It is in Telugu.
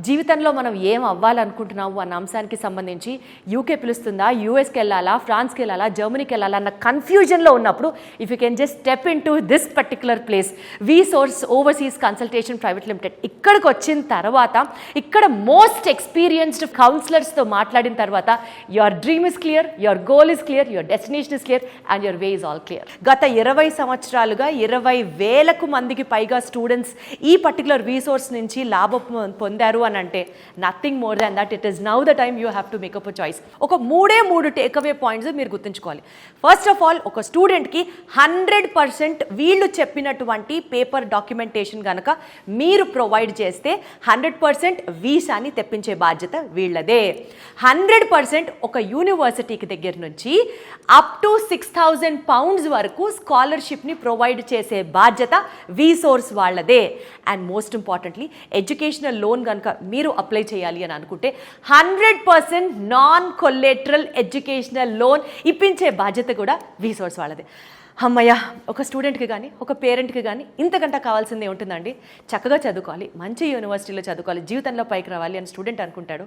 జీవితంలో మనం ఏం అవ్వాలనుకుంటున్నాము అన్న అంశానికి సంబంధించి యూకే పిలుస్తుందా, యూఎస్కి వెళ్ళాలా, ఫ్రాన్స్కి వెళ్ళాలా, జర్మనీకి వెళ్ళాలా అన్న కన్ఫ్యూజన్లో ఉన్నప్పుడు if you can just step in to this particular place, we source overseas consultation private limited, ఇక్కడికి వచ్చిన తర్వాత ఇక్కడ మోస్ట్ ఎక్స్పీరియన్స్డ్ కౌన్సిలర్స్తో మాట్లాడిన తర్వాత your dream is clear, your goal is clear, your destination is clear and your way is all clear. గత 20 సంవత్సరాలుగా 20,000 మందికి పైగా స్టూడెంట్స్ ఈ పర్టికులర్ రీసోర్స్ నుంచి లాభం పొందారు అని అంటే nothing more than that. It is now the time you have to make up a choice. ఒక మూడు టేక్అవే పాయింట్స్ మీరు గుర్తుంచుకోవాలి. ఫస్ట్ ఆఫ్ ఆల్, ఒక స్టూడెంట్కి 100% వీళ్ళు చెప్పినటువంటి పేపర్ డాక్యుమెంటేషన్ కనుక మీరు ప్రొవైడ్ చేస్తే 100% వీసాని తెప్పించే బాధ్యత వీళ్ళదే. 100% ఒక యూనివర్సిటీకి దగ్గర నుంచి అప్ టు 6,000 pounds వరకు స్కాలర్షిప్ని ప్రొవైడ్ చేసే బాధ్యత వీసోర్స్ వాళ్ళదే. And most importantly, educational loan కనుక మీరు అప్లై చేయాలి అని అనుకుంటే 100% నాన్ కొలేటరల్ ఎడ్యుకేషనల్ లోన్ ఇప్పించే బాధ్యత కూడా వీసోర్స్ వాళ్ళదే. అమ్మయ్య, ఒక స్టూడెంట్కి కానీ ఒక పేరెంట్కి కానీ ఇంతకంటే కావాల్సిందే ఉంటుందండి. చక్కగా చదువుకోవాలి, మంచి యూనివర్సిటీలో చదువుకోవాలి, జీవితంలో పైకి రావాలి అని స్టూడెంట్ అనుకుంటాడు.